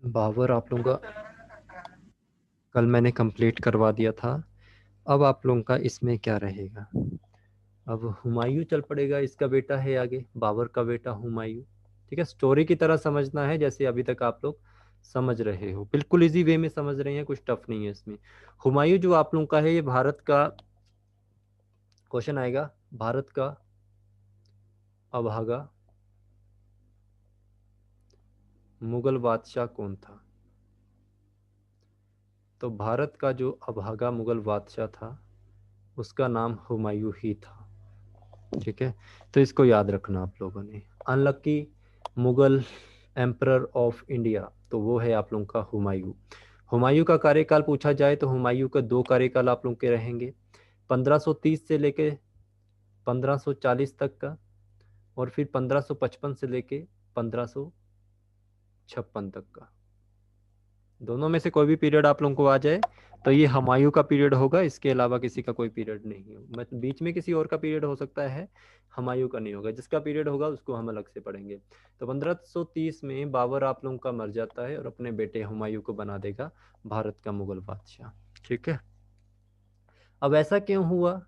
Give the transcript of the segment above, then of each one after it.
बाबर आप लोगों का कल मैंने कंप्लीट करवा दिया था। अब आप लोगों का इसमें क्या रहेगा? अब हुमायूं चल पड़ेगा, इसका बेटा है आगे, बाबर का बेटा हुमायूं। ठीक है, स्टोरी की तरह समझना है जैसे अभी तक आप लोग समझ रहे हो, बिल्कुल इजी वे में समझ रहे हैं, कुछ टफ नहीं है इसमें। हुमायूं जो आप लोगों का है, ये भारत का क्वेश्चन आएगा, भारत का अभागा मुगल बादशाह कौन था? तो भारत का जो अभागा मुगल बादशाह था उसका नाम हुमायूं ही था। ठीक है, तो इसको याद रखना आप लोगों ने। Unlucky Mughal emperor of India, तो वो है आप लोगों का हुमायूं। हुमायूं का कार्यकाल पूछा जाए तो हुमायूं का दो कार्यकाल आप लोगों के रहेंगे, 1530 से लेके 1540 तक का, और फिर 1555 से लेके 1556 तक का। दोनों में से कोई भी पीरियड आप लोगों को आ जाए तो ये हुमायूं का पीरियड होगा, इसके अलावा किसी का कोई पीरियड नहीं हो, मतलब बीच में किसी और का पीरियड हो सकता है, हुमायूं का नहीं होगा। जिसका पीरियड होगा उसको हम अलग से पढ़ेंगे। तो 1530 में बाबर आप लोगों का मर जाता है और अपने बेटे हुमायूं को बना देगा भारत का मुगल बादशाह। ठीक है, अब ऐसा क्यों हुआ?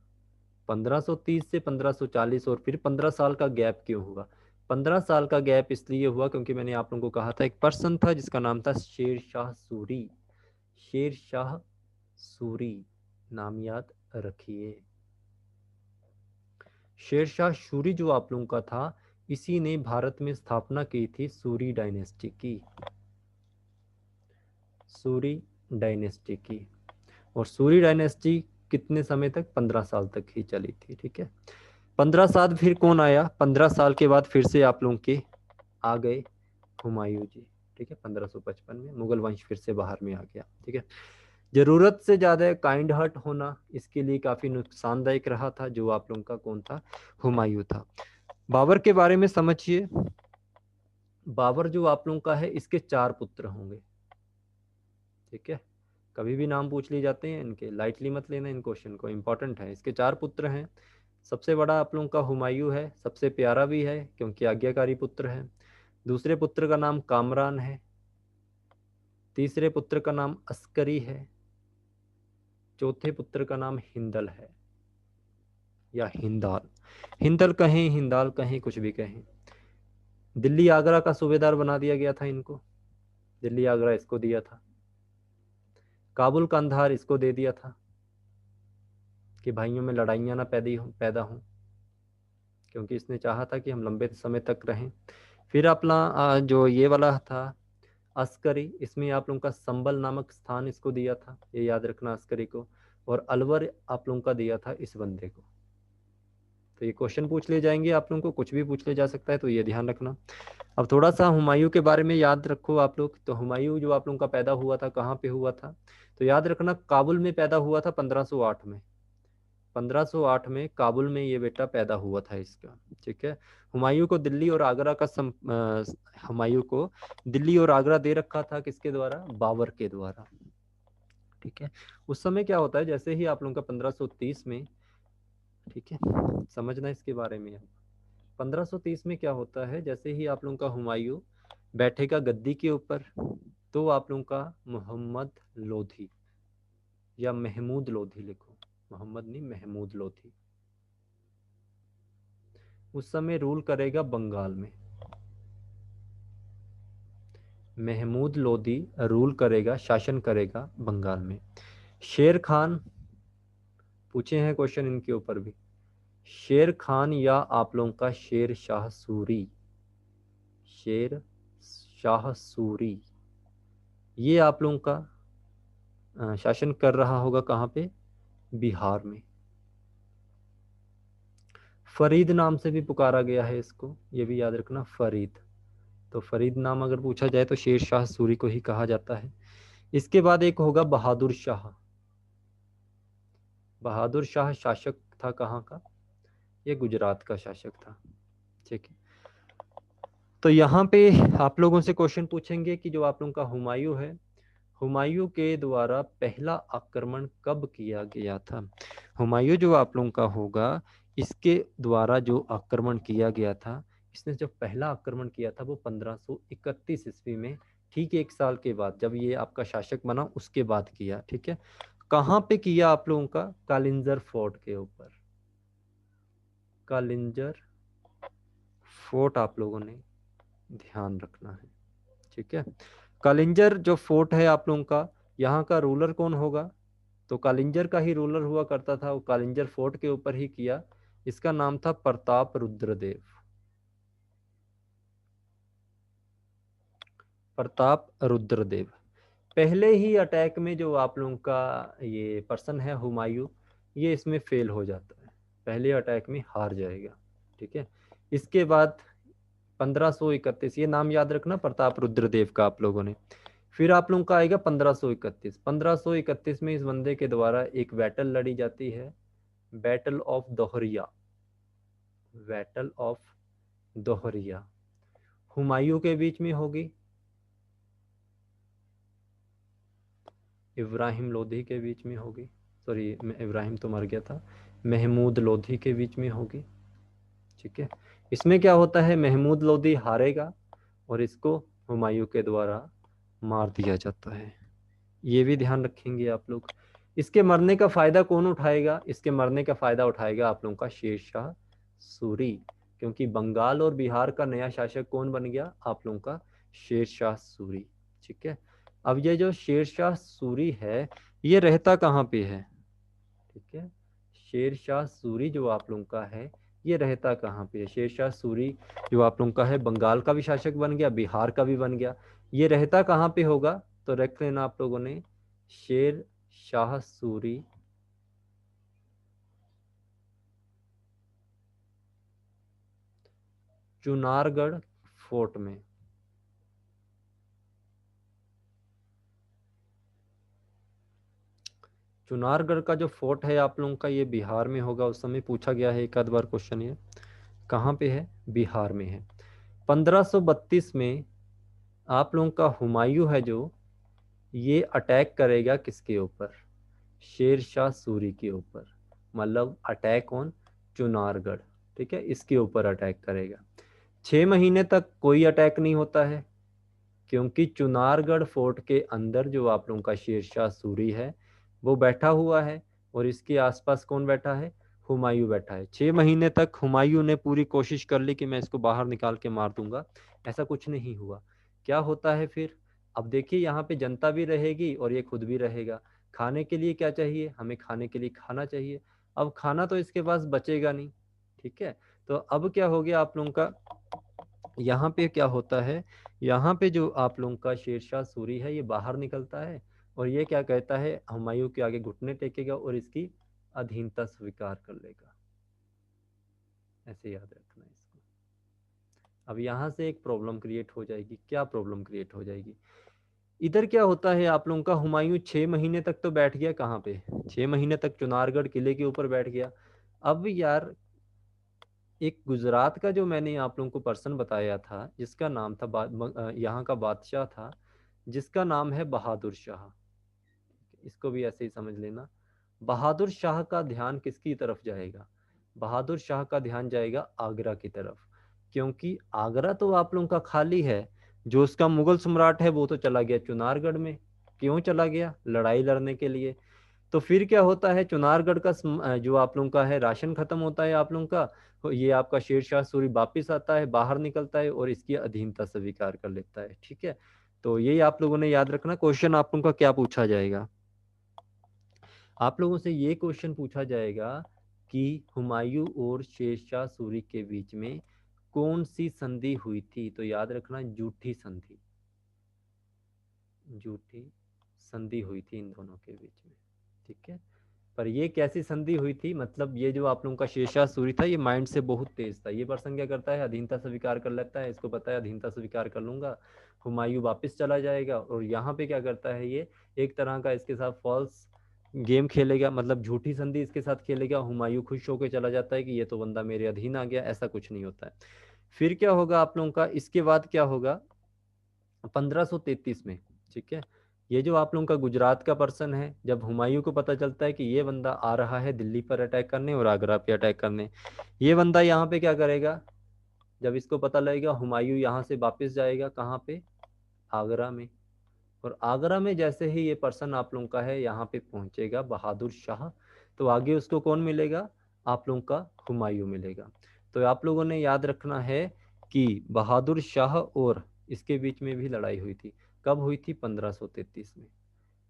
1530 से 1540 और फिर 15 साल का गैप क्यों हुआ? 15 साल का गैप इसलिए हुआ क्योंकि मैंने आप लोगों को कहा था एक पर्सन था जिसका नाम था शेर शाह सूरी। शेर शाह सूरी, नाम याद रखिए। शेर शाह सूरी जो आप लोगों का था, इसी ने भारत में स्थापना की थी सूरी डायनेस्टी की। सूरी डायनेस्टी की, और सूरी डायनेस्टी कितने समय तक? 15 साल तक ही चली थी। ठीक है, 15 साल फिर कौन आया? 15 साल के बाद फिर से आप लोगों के आ गए हुमायूं जी। ठीक है, 1555 में मुगल वंश फिर से बाहर में आ गया। ठीक है, जरूरत से ज्यादा काइंड हार्ट होना इसके लिए काफी नुकसानदायक रहा था। जो आप लोगों का कौन था? हुमायूं था। बाबर के बारे में समझिए। बाबर जो आप लोगों का है, इसके 4 पुत्र होंगे। ठीक है, कभी भी नाम पूछ लिए जाते हैं इनके, लाइटली मत लेना इन क्वेश्चन को, इंपॉर्टेंट है। इसके 4 पुत्र हैं। सबसे बड़ा आप लोगों का हुमायूं है, सबसे प्यारा भी है क्योंकि आज्ञाकारी पुत्र है। दूसरे पुत्र का नाम कामरान है। तीसरे पुत्र का नाम अस्करी है। चौथे पुत्र का नाम हिंदल है, या हिंदाल। हिंदल कहें, हिंदाल कहें, कुछ भी कहें। दिल्ली आगरा का सूबेदार बना दिया गया था इनको, दिल्ली आगरा इसको दिया था। काबुल कंधार इसको दे दिया था कि भाइयों में लड़ाइयाँ ना पैदा हों, क्योंकि इसने चाहा था कि हम लंबे समय तक रहें। फिर अपना जो ये वाला था अस्करी, इसमें आप लोगों का संबल नामक स्थान इसको दिया था, ये याद रखना अस्करी को। और अलवर आप लोगों का दिया था इस बंदे को। तो ये क्वेश्चन पूछ ले जाएंगे आप लोगों को, कुछ भी पूछ ले जा सकता है, तो ये ध्यान रखना। अब थोड़ा सा हुमायूं के बारे में याद रखो आप लोग। तो हुमायूं जो आप लोगों का पैदा हुआ था, कहाँ पे हुआ था? तो याद रखना, काबुल में पैदा हुआ था 1508 में। 1508 में काबुल में ये बेटा पैदा हुआ था इसका। ठीक है, हुमायूं को दिल्ली और आगरा का हुमायूं को दिल्ली और आगरा दे रखा था किसके द्वारा? बाबर के द्वारा। ठीक है, उस समय क्या होता है, जैसे ही आप लोगों का 1530 में, ठीक है, समझना इसके बारे में। 1530 में क्या होता है, जैसे ही आप लोगों का हुमायूं बैठेगा गद्दी के ऊपर, तो आप लोगों का मोहम्मद लोधी, या महमूद लोधी लिखो, मोहम्मद नहीं महमूद लोधी, उस समय रूल करेगा बंगाल में। महमूद लोधी रूल करेगा, शासन करेगा बंगाल में। शेर खान, पूछे हैं क्वेश्चन इनके ऊपर भी। शेर खान या आप लोगों का शेर शाह सूरी, शेर शाह सूरी, ये आप लोगों का शासन कर रहा होगा कहाँ पे? बिहार में। फरीद नाम से भी पुकारा गया है इसको, ये भी याद रखना, फरीद। तो फरीद नाम अगर पूछा जाए तो शेर शाह सूरी को ही कहा जाता है। इसके बाद एक होगा बहादुर शाह। बहादुर शाह शासक था कहाँ का? ये गुजरात का शासक था। ठीक है, तो यहाँ पे आप लोगों से क्वेश्चन पूछेंगे कि जो आप लोगों का हुमायूं है, हुमायूं के द्वारा पहला आक्रमण कब किया गया था? हुमायूं जो आप लोगों का होगा, इसके द्वारा जो आक्रमण किया गया था, इसने जो पहला आक्रमण किया था वो 1531 ईस्वी में ठीक 1 साल के बाद, जब ये आपका शासक बना उसके बाद किया, ठीक है। कहाँ पे किया आप लोगों का? कालिंजर फोर्ट के ऊपर। कालिंजर फोर्ट आप लोगों ने ध्यान रखना है, ठीक है। कालिंजर जो फोर्ट है आप लोगों का, यहाँ का रूलर कौन होगा? तो कालिंजर का ही रूलर हुआ करता था, वो कालिंजर फोर्ट के ऊपर ही किया। इसका नाम था प्रताप रुद्रदेव। प्रताप रुद्रदेव। पहले ही अटैक में जो आप लोगों का ये पर्सन है हुमायूं, ये इसमें फेल हो जाता है, पहले अटैक में हार जाएगा, ठीक है। इसके बाद 1531, ये नाम याद रखना प्रताप रुद्रदेव का आप लोगों ने। फिर आप लोगों का आएगा 1531। 1531 में इस बंदे के द्वारा एक बैटल लड़ी जाती है, battle of Dohariya. Battle of Dohariya Humayun के बीच में होगी, इब्राहिम लोधी के बीच में होगी, सॉरी इब्राहिम तो मर गया था, महमूद लोधी के बीच में होगी, ठीक है। इसमें क्या होता है, महमूद लोधी हारेगा और इसको हुमायूं के द्वारा मार दिया जाता है। ये भी ध्यान रखेंगे आप लोग। इसके मरने का फायदा कौन उठाएगा? इसके मरने का फायदा उठाएगा आप लोगों का शेरशाह सूरी, क्योंकि बंगाल और बिहार का नया शासक कौन बन गया? आप लोगों का शेरशाह सूरी, ठीक है। अब ये जो शेरशाह सूरी है, ये रहता कहाँ पे है? ठीक है, शेरशाह सूरी जो आप लोगों का है, ये रहता कहाँ पे है? शेरशाह सूरी जो आप लोगों का है, बंगाल का भी शासक बन गया, बिहार का भी बन गया, ये रहता कहाँ पे होगा? तो रख लेना आप लोगों ने, शेर शाह सूरी चुनारगढ़ फोर्ट में। चुनारगढ़ का जो फोर्ट है आप लोगों का, ये बिहार में होगा। उस समय पूछा गया है एक आध बार क्वेश्चन, ये कहाँ पे है? बिहार में है। 1532 में आप लोगों का हुमायूं है जो, ये अटैक करेगा किसके ऊपर? शेर शाह सूरी के ऊपर। मतलब अटैक ऑन चुनारगढ़, ठीक है, इसके ऊपर अटैक करेगा। 6 महीने तक कोई अटैक नहीं होता है, क्योंकि चुनारगढ़ फोर्ट के अंदर जो आप लोगों का शेर शाह सूरी है वो बैठा हुआ है, और इसके आसपास कौन बैठा है? हुमायूं बैठा है। 6 महीने तक हुमायूं ने पूरी कोशिश कर ली कि मैं इसको बाहर निकाल के मार दूंगा, ऐसा कुछ नहीं हुआ। क्या होता है फिर? अब देखिए, यहाँ पे जनता भी रहेगी और ये खुद भी रहेगा। खाने के लिए क्या चाहिए? हमें खाने के लिए खाना चाहिए। अब खाना तो इसके पास बचेगा नहीं, ठीक है। तो अब क्या हो गया आप लोगों का, यहाँ पे क्या होता है, यहाँ पे जो आप लोगों का शेरशाह सूरी है, ये बाहर निकलता है और ये क्या कहता है, हुमायूं के आगे घुटने टेकेगा और इसकी अधीनता स्वीकार कर लेगा। ऐसे याद रखना है इसको। अब यहाँ से एक प्रॉब्लम क्रिएट हो जाएगी। क्या प्रॉब्लम क्रिएट हो जाएगी? इधर क्या होता है आप लोगों का, हुमायूं 6 महीने तक तो बैठ गया कहाँ पे? 6 महीने तक चुनारगढ़ किले के ऊपर बैठ गया। अब यार, एक गुजरात का जो मैंने आप लोगों को पर्सन बताया था, जिसका नाम था यहाँ का बादशाह था, जिसका नाम है बहादुर शाह। इसको भी ऐसे ही समझ लेना। बहादुर शाह का ध्यान किसकी तरफ जाएगा? बहादुर शाह का ध्यान जाएगा आगरा की तरफ, क्योंकि आगरा तो आप लोगों का खाली है। जो उसका मुगल सम्राट है वो तो चला गया चुनारगढ़ में। क्यों चला गया? लड़ाई लड़ने के लिए। तो फिर क्या होता है, चुनारगढ़ का जो आप लोगों का है राशन खत्म होता है आप लोगों का, तो ये आपका शेरशाह सूरी वापिस आता है, बाहर निकलता है और इसकी अधीनता स्वीकार कर लेता है, ठीक है। तो यही आप लोगों ने याद रखना। क्वेश्चन आप लोगों का क्या पूछा जाएगा? आप लोगों से ये क्वेश्चन पूछा जाएगा कि हुमायूं और शेरशाह सूरी के बीच में कौन सी संधि हुई थी? तो याद रखना, झूठी संधि। झूठी संधि हुई थी इन दोनों के बीच में, ठीक है। पर ये कैसी संधि हुई थी? मतलब ये जो आप लोगों का शेरशाह सूरी था, ये माइंड से बहुत तेज था। ये पर्सन क्या करता है, अधीनता स्वीकार कर लेता है। इसको पता है अधीनता स्वीकार कर लूंगा, हुमायूं वापस चला जाएगा। और यहाँ पे क्या करता है, ये एक तरह का इसके साथ फॉल्स गेम खेलेगा, मतलब झूठी संधि इसके साथ खेलेगा। हुमायूं खुश होकर चला जाता है कि ये तो बंदा मेरे अधीन आ गया। ऐसा कुछ नहीं होता है। फिर क्या होगा आप लोगों का, इसके बाद क्या होगा 1533 में, ठीक है। ये जो आप लोगों का गुजरात का पर्सन है, जब हुमायूं को पता चलता है कि ये बंदा आ रहा है दिल्ली पर अटैक करने और आगरा पे अटैक करने, ये बंदा यहाँ पे क्या करेगा? जब इसको पता लगेगा, हुमायूं यहाँ से वापस जाएगा कहाँ पे? आगरा में। और आगरा में जैसे ही ये पर्सन आप लोगों का है यहाँ पे पहुंचेगा बहादुर शाह, तो आगे उसको कौन मिलेगा, आप लोगों का हुमायूं मिलेगा। तो आप लोगों ने याद रखना है कि बहादुर शाह और इसके बीच में भी लड़ाई हुई थी। कब हुई थी, 1533 में।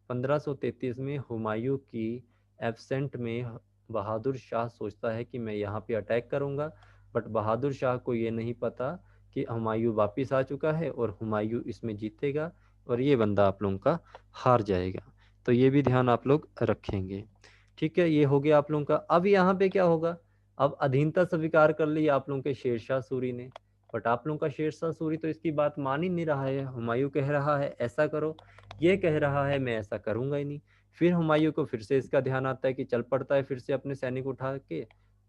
1533 में हुमायूं की एब्सेंट में बहादुर शाह सोचता है कि मैं यहाँ पे अटैक करूंगा, बट बहादुर शाह को ये नहीं पता कि हुमायूं वापिस आ चुका है और हुमायूं इसमें जीतेगा और ये बंदा आप लोगों का हार जाएगा। तो ये भी ध्यान आप लोग रखेंगे। ठीक है, ये हो गया आप लोगों का। अब यहाँ पे क्या होगा, अब अधीनता स्वीकार कर ली आप लोगों के शेरशाह सूरी ने, बट आप लोगों का शेरशाह सूरी तो इसकी बात मान ही नहीं रहा है। हुमायूं कह रहा है ऐसा करो, ये कह रहा है मैं ऐसा करूंगा ही नहीं। फिर हुमायूं को फिर से इसका ध्यान आता है कि चल पड़ता है फिर से अपने सैनिक उठा के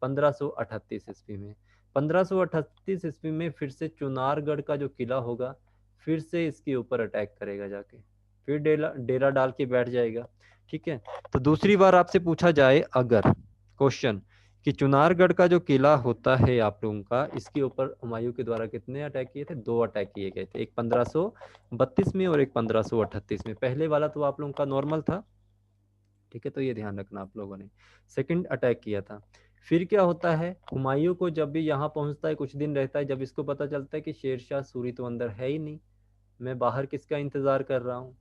1538 ईस्वी में। 1538 ईस्वी में फिर से चुनारगढ़ का जो किला होगा फिर से इसके ऊपर अटैक करेगा जाके, फिर डेरा डेरा डाल के बैठ जाएगा। ठीक है, तो दूसरी बार आपसे पूछा जाए अगर क्वेश्चन कि चुनारगढ़ का जो किला होता है आप लोगों का, इसके ऊपर हुमायूं के द्वारा कितने अटैक किए थे, 2 अटैक किए गए थे, एक 1532 में और एक 1538 में। पहले वाला तो आप लोगों का नॉर्मल था। ठीक है, तो ये ध्यान रखना आप लोगों ने, सेकंड अटैक किया था। फिर क्या होता है, हुमायूं को जब भी यहाँ पहुंचता है कुछ दिन रहता है, जब इसको पता चलता है कि शेरशाह सूरी तो अंदर है ही नहीं, मैं बाहर किसका इंतजार कर रहा हूँ।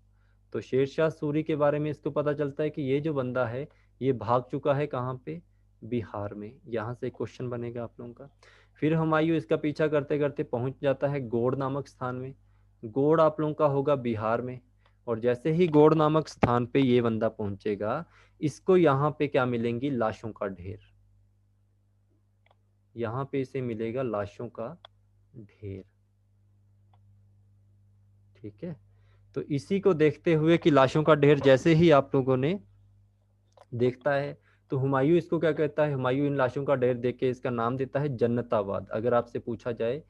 तो शेरशाह सूरी के बारे में इसको पता चलता है कि ये जो बंदा है ये भाग चुका है कहाँ पे, बिहार में। यहाँ से क्वेश्चन बनेगा आप लोगों का। फिर हुमायूं इसका पीछा करते करते पहुंच जाता है गोड़ नामक स्थान में। गोड़ आप लोगों का होगा बिहार में। और जैसे ही गोड़ नामक स्थान पे ये बंदा पहुंचेगा, इसको यहाँ पे क्या मिलेंगी, लाशों का ढेर। यहाँ पे इसे मिलेगा लाशों का ढेर। ठीक है, तो इसी को देखते हुए कि लाशों का ढेर जैसे ही आप लोगों ने देखता है, तो हुमायूं इसको क्या कहता है, हुमायूं इन लाशों का ढेर देख के इसका नाम देता है जन्नताबाद। अगर आपसे पूछा जाए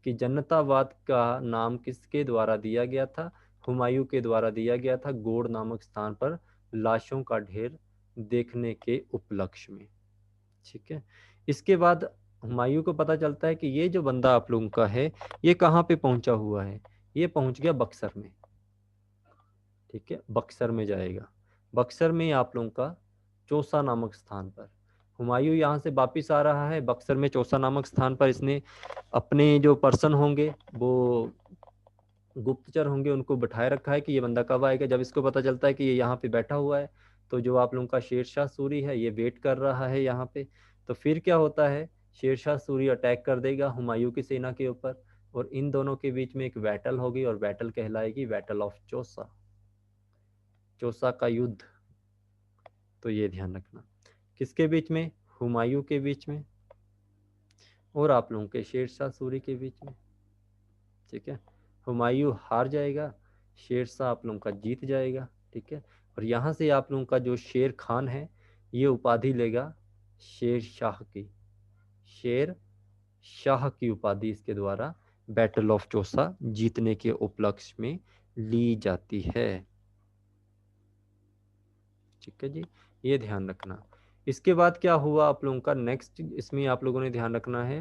कि जन्नताबाद का नाम किसके द्वारा दिया गया था, हुमायूं के द्वारा दिया गया था, गोड़ नामक स्थान पर लाशों का ढेर देखने के उपलक्ष्य में। ठीक है, इसके बाद हुमायूं को पता चलता है कि ये जो बंदा आप लोगों का है ये कहाँ पे पहुंचा हुआ है, ये पहुंच गया बक्सर में। ठीक है, बक्सर में जाएगा। बक्सर में आप लोगों का चौसा नामक स्थान पर हुमायूं यहाँ से वापिस आ रहा है। बक्सर में चौसा नामक स्थान पर इसने अपने जो पर्सन होंगे, वो गुप्तचर होंगे, उनको बिठाए रखा है कि ये बंदा कब आएगा। जब इसको पता चलता है कि ये यहाँ पे बैठा हुआ है, तो जो आप लोगों का शेरशाह सूरी है ये वेट कर रहा है यहाँ पे। तो फिर क्या होता है, शेरशाह सूरी अटैक कर देगा हुमायूं की सेना के ऊपर, और इन दोनों के बीच में एक बैटल होगी, और बैटल कहलाएगी बैटल ऑफ चौसा, चौसा का युद्ध। तो ये ध्यान रखना, किसके बीच में, हुमायूं के बीच में और आप लोगों के शेरशाह सूरी के बीच में। ठीक है, हुमायूं हार जाएगा, शेरशाह आप लोगों का जीत जाएगा। ठीक है, और यहाँ से आप लोगों का जो शेर खान है ये उपाधि लेगा शेर शाह की, शेर शाह की उपाधि इसके द्वारा बैटल ऑफ चौसा जीतने के उपलक्ष्य में ली जाती है। ठीक है जी, ये ध्यान रखना। इसके बाद क्या हुआ आप लोगों का नेक्स्ट, इसमें आप लोगों ने ध्यान रखना है,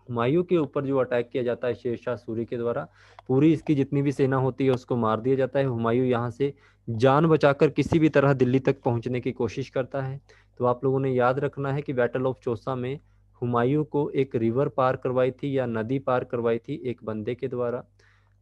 हुमायूं के ऊपर जो अटैक किया जाता है शेरशाह सूरी के द्वारा, पूरी इसकी जितनी भी सेना होती है उसको मार दिया जाता है। हुमायूं यहाँ से जान बचाकर किसी भी तरह दिल्ली तक पहुंचने की कोशिश करता है। तो आप लोगों ने याद रखना है कि बैटल ऑफ चौसा में हुमायूं को एक रिवर पार करवाई थी या नदी पार करवाई थी एक बंदे के द्वारा।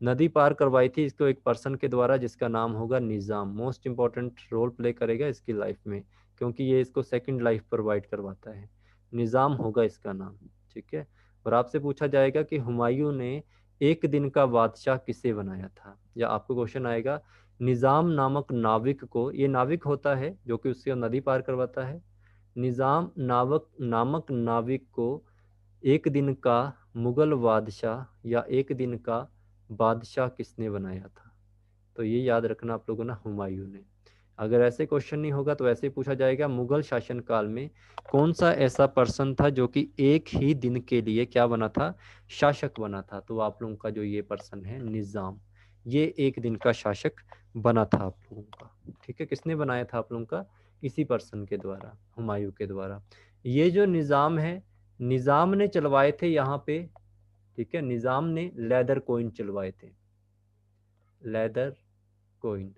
नदी पार करवाई थी इसको एक पर्सन के द्वारा जिसका नाम होगा निज़ाम। मोस्ट इंपॉर्टेंट रोल प्ले करेगा इसकी लाइफ में, क्योंकि ये इसको सेकंड लाइफ प्रोवाइड करवाता है। निज़ाम होगा इसका नाम। ठीक है, और आपसे पूछा जाएगा कि हुमायूं ने एक दिन का बादशाह किसे बनाया था, या आपको क्वेश्चन आएगा निज़ाम नामक नाविक को, ये नाविक होता है जो कि उससे नदी पार करवाता है, निज़ाम नावक नामक नाविक को एक दिन का मुगल बादशाह या एक दिन का बादशाह किसने बनाया था। तो ये याद रखना आप लोगों ने, हुमायूं ने। अगर ऐसे क्वेश्चन नहीं होगा तो ऐसे पूछा जाएगा मुगल शासन काल में कौन सा ऐसा पर्सन था जो कि एक ही दिन के लिए क्या बना था, शासक बना था। तो आप लोगों का जो ये पर्सन है निज़ाम, ये एक दिन का शासक बना था आप लोगों का। ठीक है, किसने बनाया था आप लोगों का, इसी पर्सन के द्वारा, हुमायूं के द्वारा। ये जो निज़ाम है, निज़ाम ने चलवाए थे यहाँ पे। ठीक है, निज़ाम ने लेदर कॉइन चलवाए थे। Leather coin.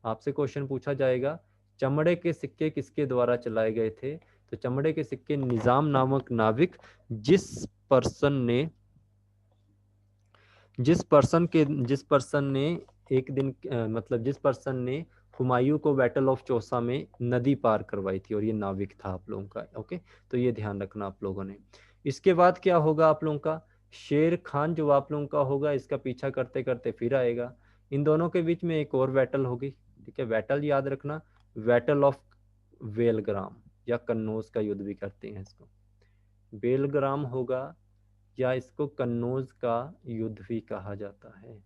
आपसे क्वेश्चन पूछा जाएगा चमड़े के सिक्के किसके द्वारा चलाए गए थे, तो चमड़े के सिक्के निजाम नामक नाविक जिस पर्सन ने एक दिन मतलब जिस पर्सन ने हुमायूं को बैटल ऑफ चौसा में नदी पार करवाई थी, और ये नाविक था आप लोगों का। ओके, तो ये ध्यान रखना आप लोगों ने। इसके बाद क्या होगा आप लोगों का, शेर खान जो आप लोगों का होगा, इसका पीछा करते करते फिर आएगा। इन दोनों के बीच में एक और बैटल होगी, ठीक है, बैटल याद रखना, बैटल ऑफ बेलग्राम, या कन्नौज का युद्ध भी करते हैं इसको, बेलग्राम होगा, या इसको कन्नौज का युद्ध भी कहा जाता है।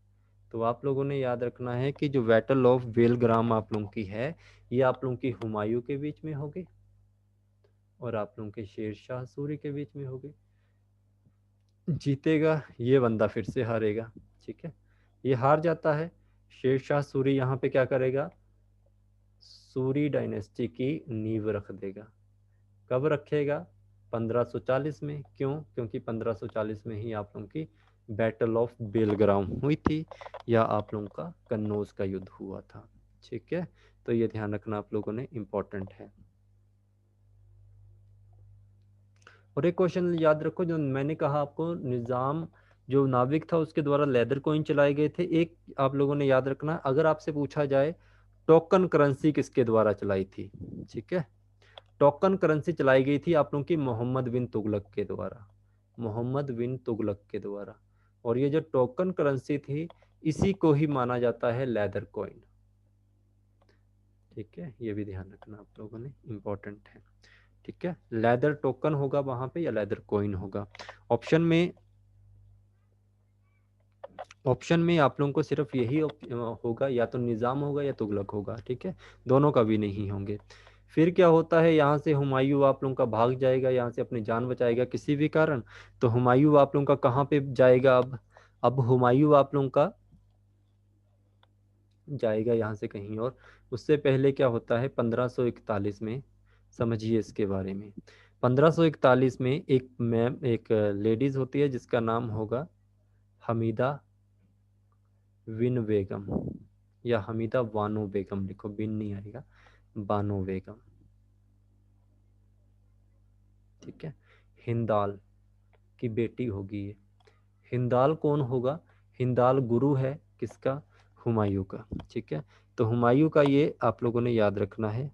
तो आप लोगों ने याद रखना है कि जो बैटल ऑफ बेलग्राम आप लोगों की है, ये आप लोगों की हुमायूं के बीच में होगी, और आप लोगों के शेर शाह सूरी के बीच में होगी। जीतेगा ये बंदा फिर से हारेगा, ठीक है, ये हार जाता है। शेर शाह सूरी यहाँ पे क्या करेगा, सूरी डायनेस्टी की नींव रख देगा। कब रखेगा, 1540 में। क्यों, क्योंकि 1540 में ही आप लोगों की बैटल ऑफ बेलग्राम हुई थी, या आप लोगों का कन्नौज का युद्ध हुआ था, ठीक है। तो ये ध्यान रखना आप लोगों ने, इंपॉर्टेंट है। और एक क्वेश्चन याद रखो, जो मैंने कहा आपको, निजाम जो नाविक था उसके द्वारा लेदर कॉइन चलाए गए थे। एक आप लोगों ने याद रखना, अगर आपसे पूछा जाए टोकन करेंसी किसके द्वारा चलाई थी, ठीक है, टोकन करेंसी चलाई गई थी आप लोगों की मोहम्मद बिन तुगलक के द्वारा, मोहम्मद बिन तुगलक के द्वारा। और ये जो टोकन करेंसी थी, इसी को ही माना जाता है लेदर कॉइन, ठीक है, ये भी ध्यान रखना आप लोगों ने, इंपॉर्टेंट है, ठीक है। लेदर टोकन होगा वहां पे, या लेदर कॉइन होगा। ऑप्शन में आप लोगों को सिर्फ यही होगा, या तो निजाम होगा या तुगलक होगा, ठीक है, दोनों का भी नहीं होंगे। फिर क्या होता है, यहाँ से हुमायूं आप लोगों का भाग जाएगा, यहाँ से अपनी जान बचाएगा किसी भी कारण। तो हुमायूं आप लोगों का कहाँ पे जाएगा, अब हुमायूं आप लोगों का जाएगा यहाँ से कहीं और। उससे पहले क्या होता है, 1541 में, समझिए इसके बारे में। 1541 में एक मैम, एक लेडीज होती है जिसका नाम होगा हमीदा विन बेगम, या हमीदा बानो बेगम, लिखो, बिन नहीं आएगा, बानो बेगम, ठीक है, हिंदाल की बेटी होगी ये। हिंदाल कौन होगा, हिंदाल गुरु है किसका, हुमायूं का, ठीक है। तो हुमायूं का ये आप लोगों ने याद रखना है,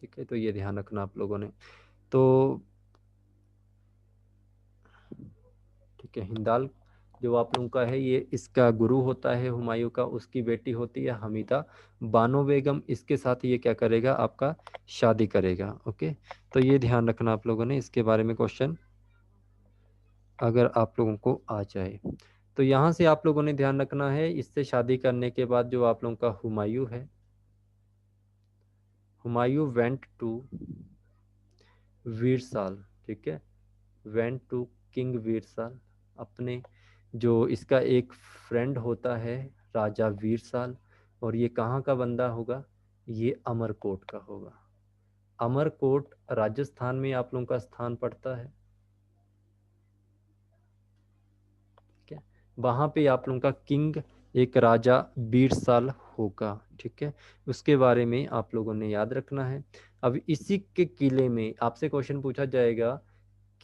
ठीक है, तो ये ध्यान रखना आप लोगों ने। तो ठीक है, हिंदाल जो आप लोगों का है, ये इसका गुरु होता है हुमायूं का, उसकी बेटी होती है हमीदा बानो बेगम, इसके साथ ये क्या करेगा, आपका शादी करेगा। ओके, तो ये ध्यान रखना आप लोगों ने, इसके बारे में क्वेश्चन अगर आप लोगों को आ जाए। तो यहाँ से आप लोगों ने ध्यान रखना है, इससे शादी करने के बाद जो आप लोगों का हुमायूं है, हुमायूं वेंट टू वीरसाल, ठीक है, वेंट टू किंग वीरसाल, अपने जो इसका एक फ्रेंड होता है राजा वीरसाल, और ये कहाँ का बंदा होगा, ये अमरकोट का होगा। अमरकोट राजस्थान में आप लोगों का स्थान पड़ता है, ठीक है, वहाँ पे आप लोगों का किंग एक राजा बीरसाल होगा, ठीक है, उसके बारे में आप लोगों ने याद रखना है। अब इसी के किले में आपसे क्वेश्चन पूछा जाएगा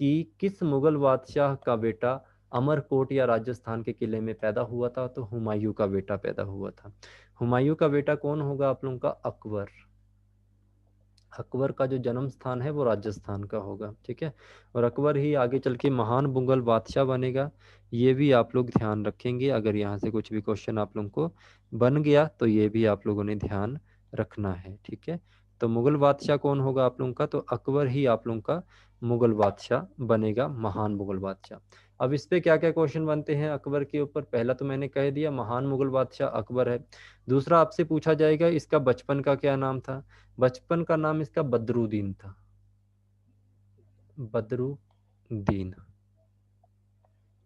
कि किस मुगल बादशाह का बेटा अमरकोट या राजस्थान के किले में पैदा हुआ था, तो हुमायूं का बेटा पैदा हुआ था। हुमायूं का बेटा कौन होगा आप लोगों का, अकबर। अकबर का जो जन्म स्थान है वो राजस्थान का होगा, ठीक है, और अकबर ही आगे चल के महान मुगल बादशाह बनेगा। ये भी आप लोग ध्यान रखेंगे, अगर यहाँ से कुछ भी क्वेश्चन आप लोगों को बन गया तो ये भी आप लोगों ने ध्यान रखना है, ठीक है। तो मुगल बादशाह कौन होगा आप लोगों का, तो अकबर ही आप लोगों का मुगल बादशाह बनेगा, महान मुगल बादशाह। अब इस पे क्या क्या क्वेश्चन बनते हैं अकबर के ऊपर, पहला तो मैंने कह दिया, महान मुगल बादशाह अकबर है। दूसरा आपसे पूछा जाएगा इसका बचपन का क्या नाम था, बचपन का नाम इसका बदरुद्दीन था, बदरुद्दीन,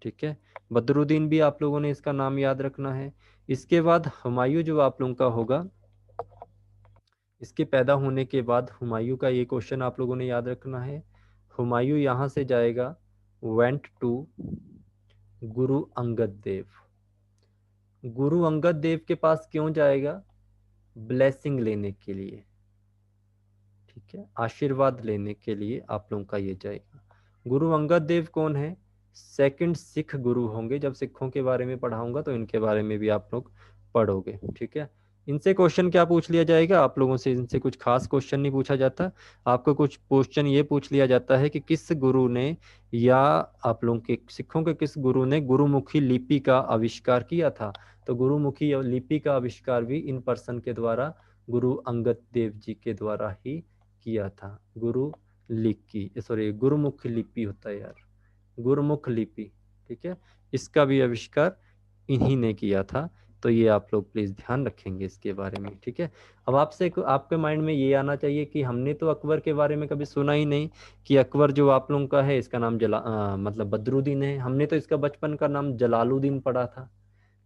ठीक है, बदरुद्दीन भी आप लोगों ने इसका नाम याद रखना है। इसके बाद हुमायूं जो आप लोगों का होगा, इसके पैदा होने के बाद हुमायूं का ये क्वेश्चन आप लोगों ने याद रखना है। हुमायूं यहाँ से जाएगा वेंट टू गुरु अंगद देव, गुरु अंगद देव के पास क्यों जाएगा? ब्लेसिंग लेने के लिए, ठीक है, आशीर्वाद लेने के लिए आप लोगों का ये जाएगा। गुरु अंगद देव कौन है? सेकंड सिख गुरु होंगे। जब सिखों के बारे में पढ़ाऊंगा तो इनके बारे में भी आप लोग पढ़ोगे, ठीक है। इनसे क्वेश्चन क्या पूछ लिया जाएगा आप लोगों से? इनसे कुछ खास क्वेश्चन नहीं पूछा जाता। आपको कुछ क्वेश्चन ये पूछ लिया जाता है कि किस गुरु ने, या आप लोगों के सिखों के किस गुरु ने गुरुमुखी लिपि का आविष्कार किया था? तो गुरुमुखी लिपि का आविष्कार भी इन पर्सन के द्वारा, गुरु अंगद देव जी के द्वारा ही किया था। गुरुमुख लिपि होता है यार, गुरुमुख लिपि, ठीक है, इसका भी आविष्कार इन्हीं ने किया था। तो ये आप लोग प्लीज ध्यान रखेंगे इसके बारे में, ठीक है। अब आपसे आपके माइंड में ये आना चाहिए कि हमने तो अकबर के बारे में कभी सुना ही नहीं, कि अकबर जो आप लोगों का है इसका नाम मतलब बदरुद्दीन है। हमने तो इसका बचपन का नाम जलालुद्दीन पढ़ा था,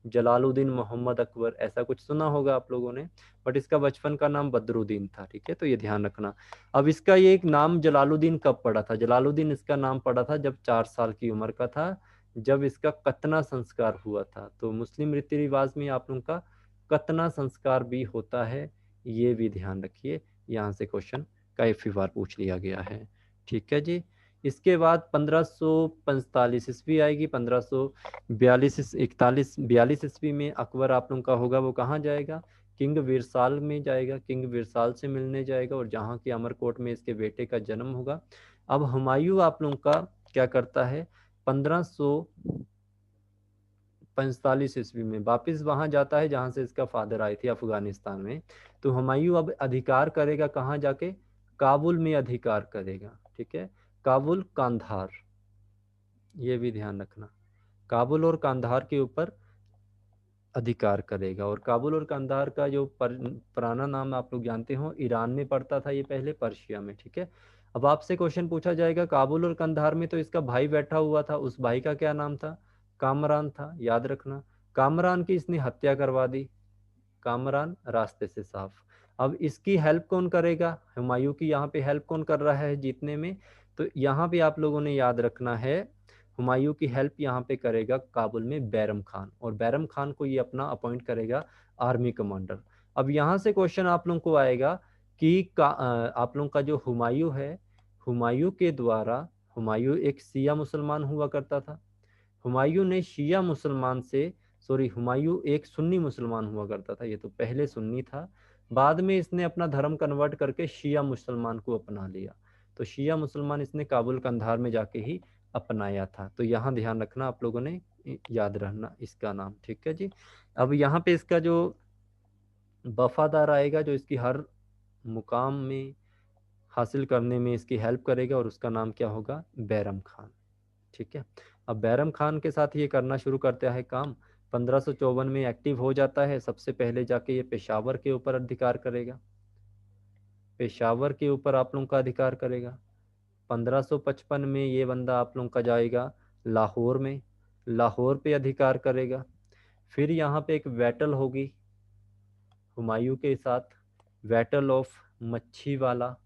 जलालुद्दीन मोहम्मद अकबर, ऐसा कुछ सुना होगा आप लोगों ने, बट इसका बचपन का नाम बदरुद्दीन था, ठीक है, तो ये ध्यान रखना। अब इसका ये एक नाम जलालुद्दीन कब पड़ा था? जलालुद्दीन इसका नाम पड़ा था जब 4 साल की उम्र का था, जब इसका कतना संस्कार हुआ था। तो मुस्लिम रीति रिवाज में आप लोगों का कतना संस्कार भी होता है, ये भी ध्यान रखिए। यहाँ से क्वेश्चन काफी बार पूछ लिया गया है, ठीक है जी। इसके बाद 1545 ईस्वी आएगी। 1542 ईस्वी में अकबर आप लोगों का होगा, वो कहाँ जाएगा? किंग विरसाल में जाएगा, किंग विरसाल से मिलने जाएगा, और जहाँ की अमरकोट में इसके बेटे का जन्म होगा। अब हुमायूं आप लोगों का क्या करता है? 1545 ईस्वी में वापिस वहां जाता है जहां से इसका फादर आए थे, अफगानिस्तान में। तो हुमायूं अब अधिकार करेगा कहाँ जाके? काबुल में अधिकार करेगा, ठीक है, काबुल कांधार, ये भी ध्यान रखना, काबुल और कांधार के ऊपर अधिकार करेगा। और काबुल और कांधार का जो पुराना नाम आप लोग जानते हो, ईरान में पड़ता था ये पहले, पर्शिया में, ठीक है। अब आपसे क्वेश्चन पूछा जाएगा, काबुल और कंधार में तो इसका भाई बैठा हुआ था, उस भाई का क्या नाम था? कामरान था, याद रखना। कामरान की इसने हत्या करवा दी, कामरान रास्ते से साफ। अब इसकी हेल्प कौन करेगा? हुमायूं की यहाँ पे हेल्प कौन कर रहा है जीतने में? तो यहाँ पे आप लोगों ने याद रखना है, हुमायूं की हेल्प यहाँ पे करेगा काबुल में बैरम खान, और बैरम खान को ये अपना अपॉइंट करेगा आर्मी कमांडर। अब यहाँ से क्वेश्चन आप लोगों को आएगा कि आप लोगों का जो हुमायूं है, हुमायूं के द्वारा, हुमायूं एक शिया मुसलमान हुआ करता था। हुमायूं ने शिया मुसलमान से, सॉरी, हुमायूं एक सुन्नी मुसलमान हुआ करता था, ये तो पहले सुन्नी था, बाद में इसने अपना धर्म कन्वर्ट करके शिया मुसलमान को अपना लिया। तो शिया मुसलमान इसने काबुल कंधार में जाके ही अपनाया था। तो यहाँ ध्यान रखना आप लोगों ने, याद रहना इसका नाम, ठीक है जी। अब यहाँ पे इसका जो वफादार आएगा, जो इसकी हर मुकाम में हासिल करने में इसकी हेल्प करेगा, और उसका नाम क्या होगा? बैरम खान, ठीक है। अब बैरम खान के साथ ये करना शुरू करता है काम। 1554 में एक्टिव हो जाता है, सबसे पहले जाके ये पेशावर के ऊपर अधिकार करेगा, पेशावर के ऊपर आप लोगों का अधिकार करेगा। 1555 में ये बंदा आप लोगों का जाएगा लाहौर में, लाहौर पे अधिकार करेगा। फिर यहाँ पे एक बैटल होगी हुमायूं के साथ, बैटल ऑफ मच्छीवाला,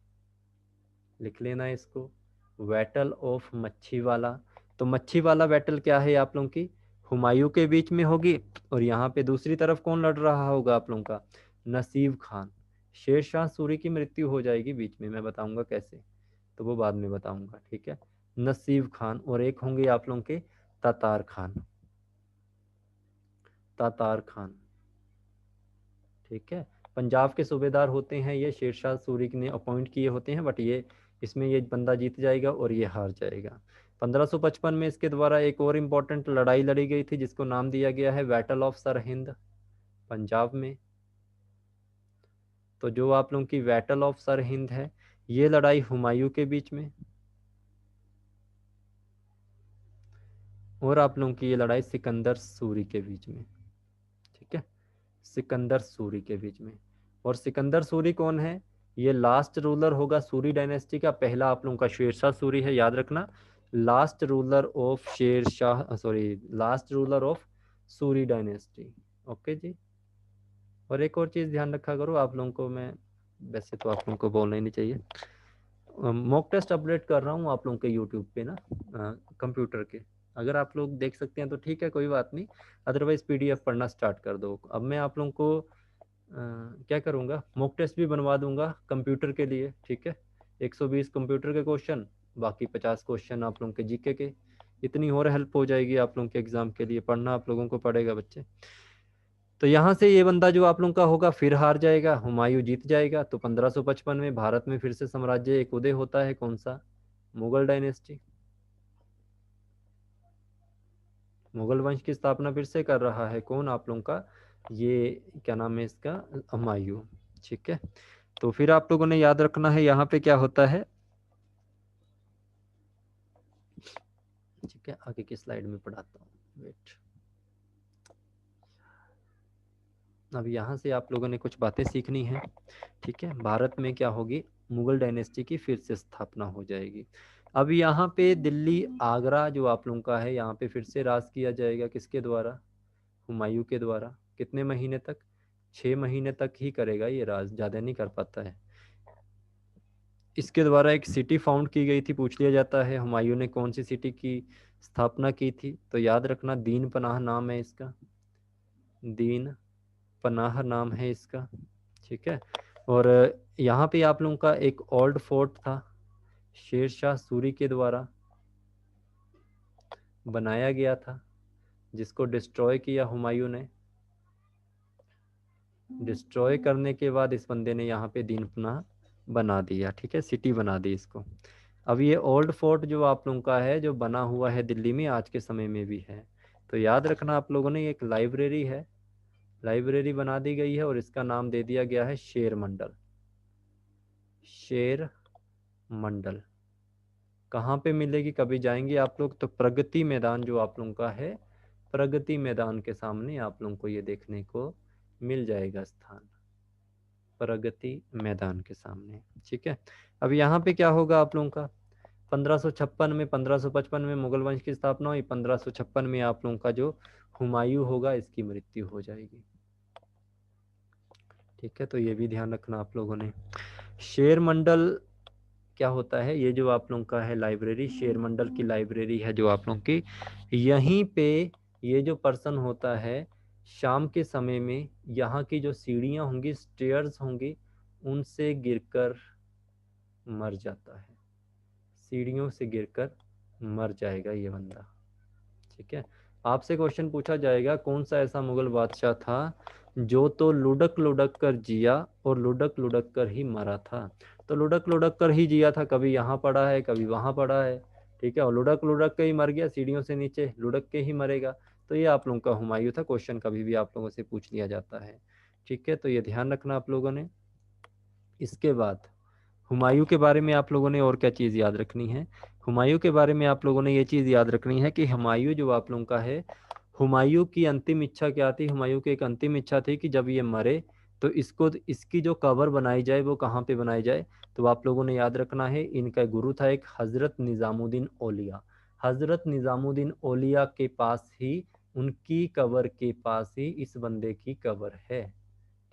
लिख लेना इसको, बैटल ऑफ मच्छीवाला। तो मच्छीवाला बैटल क्या है आप लोगों की? हुमायूं के बीच में होगी, और यहाँ पे दूसरी तरफ कौन लड़ रहा होगा आप लोगों का? नसीब खान। शेरशाह सूरी की मृत्यु हो जाएगी बीच में, मैं बताऊंगा कैसे, तो वो बाद में बताऊंगा, ठीक है। नसीब खान, और एक होंगे आप लोगों के तातार खान, तातार खान, ठीक है। पंजाब के सूबेदार होते हैं ये, शेरशाह सूरी ने अपॉइंट किए होते हैं, बट ये इसमें ये बंदा जीत जाएगा और ये हार जाएगा। 1555 में इसके द्वारा एक और इम्पोर्टेंट लड़ाई लड़ी गई थी, जिसको नाम दिया गया है बैटल ऑफ सरहिंद, पंजाब में। तो जो आप लोगों की बैटल ऑफ सरहिंद है, ये लड़ाई हुमायूं के बीच में, और आप लोगों की ये लड़ाई सिकंदर सूरी के बीच में, ठीक है, सिकंदर सूरी के बीच में। और सिकंदर सूरी कौन है? ये लास्ट रूलर होगा सूरी डायनेस्टी का, पहला आप लोगों का शेरशाह सूरी है, याद रखना, last ruler of Shershah, sorry, last ruler of Suri dynasty, okay जी। और एक और चीज़ ध्यान रखा करो आप लोगों को, मैं वैसे तो आप लोगों को बोलना ही नहीं चाहिए, मॉक टेस्ट अपडेट कर रहा हूँ आप लोगों के यूट्यूब पे ना, कंप्यूटर के, अगर आप लोग देख सकते हैं तो ठीक है, कोई बात नहीं, अदरवाइज पीडीएफ पढ़ना स्टार्ट कर दो। अब मैं आप लोगों को क्या करूँगा, मॉक टेस्ट भी बनवा दूंगा कंप्यूटर के लिए, ठीक है। 120 कंप्यूटर के क्वेश्चन, बाकी 50 क्वेश्चन आप लोगों के जीके के। इतनी और हेल्प हो जाएगी आप लोगों के एग्जाम के लिए। पढ़ना आप लोगों को पड़ेगा बच्चे। तो यहाँ से ये बंदा जो आप लोगों का होगा फिर हार जाएगा, हुमायूं जीत जाएगा। तो 1555 में भारत में फिर से साम्राज्य एक उदय होता है, कौन सा? मुगल डायनेस्टी। मुगल वंश की स्थापना फिर से कर रहा है कौन आप लोगों का? ये क्या नाम है इसका? हुमायूं, ठीक है। तो फिर आप लोगों ने याद रखना है यहाँ पे क्या होता है, ठीक है। आगे की स्लाइड में पढ़ाता हूँ, वेट। अब यहाँ से आप लोगों ने कुछ बातें सीखनी है, ठीक है। भारत में क्या होगी? मुगल डायनेस्टी की फिर से स्थापना हो जाएगी। अब यहाँ पे दिल्ली आगरा जो आप लोगों का है, यहाँ पे फिर से राज किया जाएगा, किसके द्वारा? हुमायूं के द्वारा। कितने महीने तक? 6 महीने तक ही करेगा ये राज, ज़्यादा नहीं कर पाता है। इसके द्वारा एक सिटी फाउंड की गई थी, पूछ लिया जाता है हुमायूं ने कौन सी सिटी की स्थापना की थी? तो याद रखना, दीन पनाह नाम है इसका, दीन पनाह नाम है इसका, ठीक है। और यहाँ पे आप लोगों का एक ओल्ड फोर्ट था, शेर शाह सूरी के द्वारा बनाया गया था, जिसको डिस्ट्रॉय किया हुमायूं ने। डिस्ट्रॉय करने के बाद इस बंदे ने यहाँ पे दीन पनाह बना दिया, ठीक है, सिटी बना दी इसको। अब ये ओल्ड फोर्ट जो आप लोगों का है, जो बना हुआ है दिल्ली में, आज के समय में भी है। तो याद रखना आप लोगों ने, एक लाइब्रेरी है, लाइब्रेरी बना दी गई है और इसका नाम दे दिया गया है शेर मंडल। शेर मंडल कहाँ पे मिलेगी, कभी जाएंगे आप लोग तो प्रगति मैदान जो आप लोगों का है, प्रगति मैदान के सामने आप लोगों को ये देखने को मिल जाएगा स्थान, प्रगति मैदान के सामने, ठीक है। अब यहाँ पे क्या होगा आप लोगों का? 1556 में, 1555 में मुगल वंश की स्थापना हुई, 1556 में आप लोगों का जो हुमायूं होगा इसकी मृत्यु हो जाएगी, ठीक है। तो ये भी ध्यान रखना आप लोगों ने। शेर मंडल क्या होता है? ये जो आप लोगों का है लाइब्रेरी, शेर मंडल की लाइब्रेरी है जो आप लोगों की, यहीं पे ये जो पर्सन होता है शाम के समय में यहाँ की जो सीढ़ियाँ होंगी, स्टेयर्स होंगी, उनसे गिरकर मर जाता है, सीढ़ियों से गिरकर मर जाएगा ये बंदा, ठीक है। आपसे क्वेश्चन पूछा जाएगा कौन सा ऐसा मुगल बादशाह था जो तो लुढ़क लुढ़क कर जिया और लुढ़क लुढ़क कर ही मरा था? तो लुढ़क लुढ़क कर ही जिया था, कभी यहाँ पड़ा है कभी वहाँ पड़ा है, ठीक है, और लुढ़क लुढ़क के ही मर गया, सीढ़ियों से नीचे लुढ़क के ही मरेगा। तो ये आप लोगों का हुमायूं था। क्वेश्चन कभी भी आप लोगों से पूछ लिया जाता है, ठीक है। तो ये ध्यान रखना आप लोगों ने। इसके बाद हुमायूं के बारे में आप लोगों ने और क्या चीज़ याद रखनी है? हुमायूं के बारे में आप लोगों ने ये चीज़ याद रखनी है कि हुमायूं जो आप लोगों का है, हुमायूं की अंतिम इच्छा क्या थी? हुमायूं की एक अंतिम इच्छा थी कि जब ये मरे तो इसको, इसकी जो कब्र बनाई जाए वो कहाँ पे बनाई जाए? तो आप लोगों ने याद रखना है, इनका गुरु था एक हजरत निजामुद्दीन औलिया। हजरत निजामुद्दीन औलिया के पास ही, उनकी कब्र के पास ही इस बंदे की कब्र है,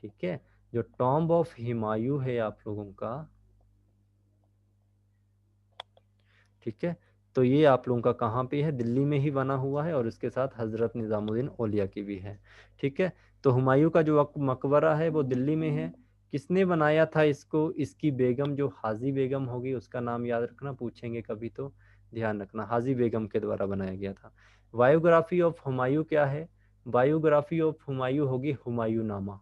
ठीक है। जो टॉम्ब ऑफ हुमायूं है आप लोगों का, ठीक है, तो ये आप लोगों का कहाँ पे है? दिल्ली में ही बना हुआ है और इसके साथ हजरत निजामुद्दीन औलिया की भी है, ठीक है। तो हुमायूं का जो मकबरा है वो दिल्ली में है। किसने बनाया था इसको? इसकी बेगम जो हाजी बेगम होगी, उसका नाम याद रखना, पूछेंगे कभी तो ध्यान रखना, हाजी बेगम के द्वारा बनाया गया था। बायोग्राफी ऑफ हुमायूं क्या है? बायोग्राफी ऑफ हुमायूं होगी हुमायूं नामा।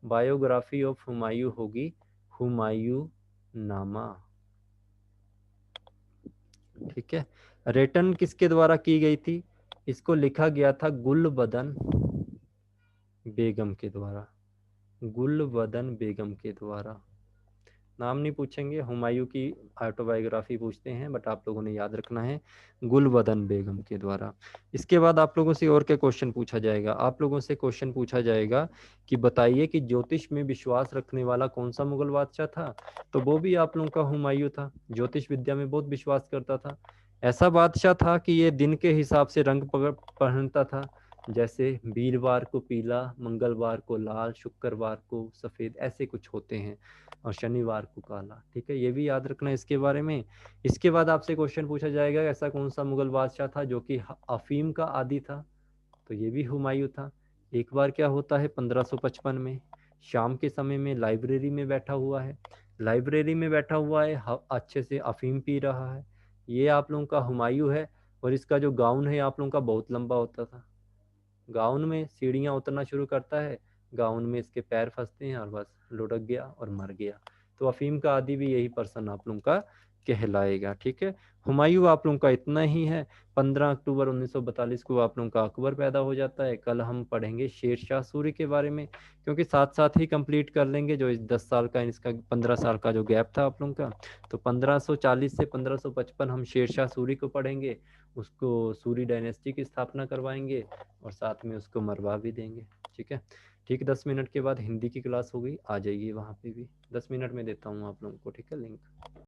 बायोग्राफी ऑफ हुमायूं होगी हुमायूं नामा, ठीक है। रिटर्न किसके द्वारा की गई थी? इसको लिखा गया था गुलबदन बेगम के द्वारा, गुलबदन बेगम के द्वारा। नाम नहीं पूछेंगे, हुमायूं की ऑटोबायोग्राफी पूछते हैं, बट आप लोगों ने याद रखना है गुलबदन बेगम के द्वारा। इसके बाद आप लोगों से और क्या क्वेश्चन पूछा जाएगा? आप लोगों से क्वेश्चन पूछा जाएगा कि बताइए कि ज्योतिष में विश्वास रखने वाला कौन सा मुगल बादशाह था? तो वो भी आप लोगों का हुमायूं था। ज्योतिष विद्या में बहुत विश्वास करता था। ऐसा बादशाह था कि ये दिन के हिसाब से रंग पहनता था, जैसे वीरवार को पीला, मंगलवार को लाल, शुक्रवार को सफ़ेद, ऐसे कुछ होते हैं, और शनिवार को काला। ठीक है, ये भी याद रखना इसके बारे में। इसके बाद आपसे क्वेश्चन पूछा जाएगा ऐसा कौन सा मुगल बादशाह था जो कि अफीम का आदी था, तो ये भी हुमायूं था। एक बार क्या होता है 1555 में, शाम के समय में लाइब्रेरी में बैठा हुआ है, अच्छे से अफीम पी रहा है, ये आप लोगों का हुमायूं है। और इसका जो गाउन है आप लोगों का बहुत लंबा होता था, गाउन में सीढ़ियाँ उतरना शुरू करता है, गाउन में इसके पैर फंसते हैं और बस लुढ़क गया और मर गया। तो अफीम का आदी भी यही पर्सन आप लोगों का कहलाएगा। ठीक है, हुमायूं आप लोगों का इतना ही है। 15 अक्टूबर 1942 को आप लोगों का अकबर पैदा हो जाता है। कल हम पढ़ेंगे शेर शाह सूरी के बारे में, क्योंकि साथ साथ ही कंप्लीट कर लेंगे जो इस 10 साल का, इसका 15 साल का जो गैप था आप लोगों का। तो 1540 से 1555 हम शेर शाह सूरी को पढ़ेंगे, उसको सूरी डायनेस्टी की स्थापना करवाएंगे और साथ में उसको मरवा भी देंगे। ठीक है, ठीक, 10 मिनट के बाद हिंदी की क्लास होगी, आ जाइए वहाँ पे भी। 10 मिनट में देता हूँ आप लोगों को, ठीक है, लिंक।